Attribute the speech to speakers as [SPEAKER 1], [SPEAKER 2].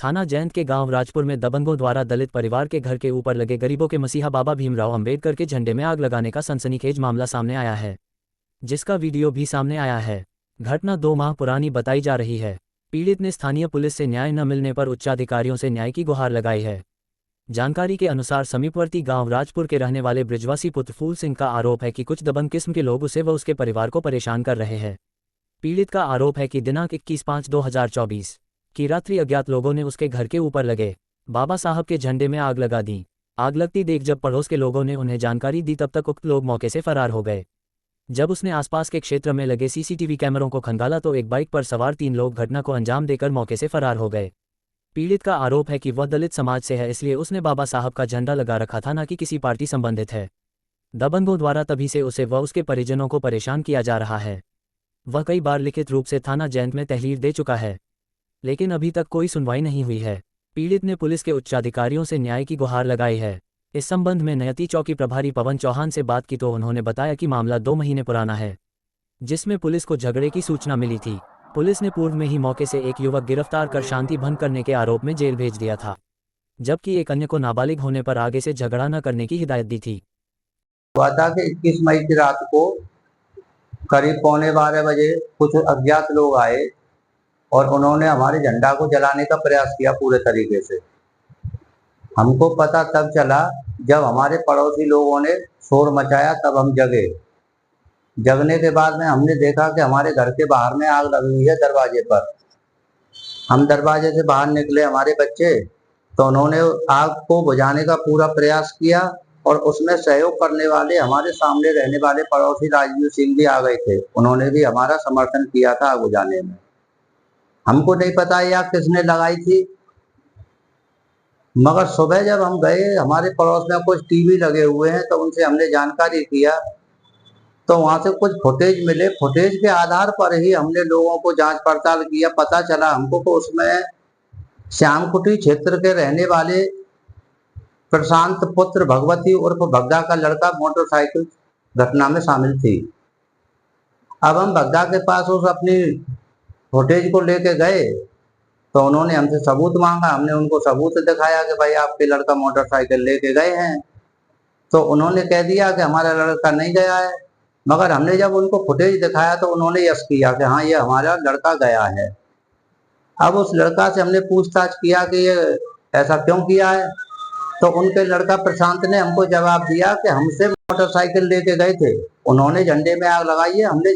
[SPEAKER 1] थाना जैंत के गांव राजपुर में दबंगों द्वारा दलित परिवार के घर के ऊपर लगे गरीबों के मसीहा बाबा भीमराव अंबेडकर के झंडे में आग लगाने का सनसनीखेज मामला सामने आया है, जिसका वीडियो भी सामने आया है। घटना 2 माह पुरानी बताई जा रही है। पीड़ित ने स्थानीय पुलिस से न्याय न मिलने पर उच्चाधिकारियों से न्याय की गुहार लगाई है। जानकारी के अनुसार समीपवर्ती गांव राजपुर के रहने वाले ब्रिजवासी पुत्र फूल सिंह का आरोप है कि कुछ दबंग किस्म के लोग उसे व उसके परिवार को परेशान कर रहे हैं। पीड़ित का आरोप है कि दिनांक 21/5/2024 की रात्रि अज्ञात लोगों ने उसके घर के ऊपर लगे बाबा साहब के झंडे में आग लगा दी। आग लगती देख जब पड़ोस के लोगों ने उन्हें जानकारी दी तब तक उक्त लोग मौके से फरार हो गए। जब उसने आसपास के क्षेत्र में लगे सीसीटीवी कैमरों को खंगाला तो एक बाइक पर सवार 3 लोग घटना को अंजाम देकर मौके से फरार हो गए। पीड़ित का आरोप है कि वह दलित समाज से है, इसलिए उसने बाबा साहब का झंडा लगा रखा था, न कि किसी पार्टी संबंधित है। दबंगों द्वारा तभी से उसे व उसके परिजनों को परेशान किया जा रहा है। वह कई बार लिखित रूप से थाना जैंत में तहरीर दे चुका है, लेकिन अभी तक कोई सुनवाई नहीं हुई है। पीड़ित ने पुलिस के उच्चाधिकारियों से न्याय की गुहार लगाई है। इस संबंध में नयती चौकी प्रभारी पवन चौहान से बात की तो उन्होंने बताया कि मामला 2 महीने पुराना है, जिसमें पुलिस को झगड़े की सूचना मिली थी। पुलिस ने पूर्व में ही मौके से एक युवक गिरफ्तार कर शांति भंग करने के आरोप में जेल भेज दिया था, जबकि एक अन्य को नाबालिग होने पर आगे से झगड़ा न करने की हिदायत दी थी।
[SPEAKER 2] हुआ था कि 21 मई की रात को करीब 11:15 बजे कुछ अज्ञात लोग आए और उन्होंने हमारे झंडा को जलाने का प्रयास किया पूरे तरीके से। हमको पता तब चला जब हमारे पड़ोसी लोगों ने शोर मचाया, तब हम जगे। जगने के बाद में हमने देखा कि हमारे घर के बाहर में आग लगी हुई है दरवाजे पर। हम दरवाजे से बाहर निकले, हमारे बच्चे, तो उन्होंने आग को बुझाने का पूरा प्रयास किया और उसमें सहयोग करने वाले हमारे सामने रहने वाले पड़ोसी राजवीर सिंह भी आ गए थे। उन्होंने भी हमारा समर्थन किया था आग बुझाने में। हमको नहीं पता यह किसने लगाई थी, मगर सुबह जब हम गए, हमारे पड़ोस में कुछ टीवी लगे हुए हैं, तो उनसे हमने जानकारी किया तो वहां से कुछ फुटेज मिले। फुटेज के आधार पर ही हमने लोगों को जांच पड़ताल किया। पता चला हमको को उसमें श्यामकुटी क्षेत्र के रहने वाले प्रशांत पुत्र भगवती उर्फ भगदा का लड़का मोटरसाइकिल घटना में शामिल थी। अब हम भगदा के पास उस अपनी फुटेज को लेके गए तो उन्होंने हमसे सबूत मांगा। हमने उनको सबूत दिखाया कि भाई आपके लड़का मोटरसाइकिल लेके गए हैं, तो उन्होंने कह दिया कि हमारा लड़का नहीं गया है। मगर हमने जब उनको फुटेज दिखाया तो उन्होंने यस किया कि हाँ, ये हमारा लड़का गया है। अब उस लड़का से हमने पूछताछ किया कि ये ऐसा क्यों किया है, तो उनके लड़का प्रशांत ने हमको जवाब दिया कि हमसे मोटरसाइकिल लेके गए थे, उन्होंने झंडे में आग लगाई है, हमने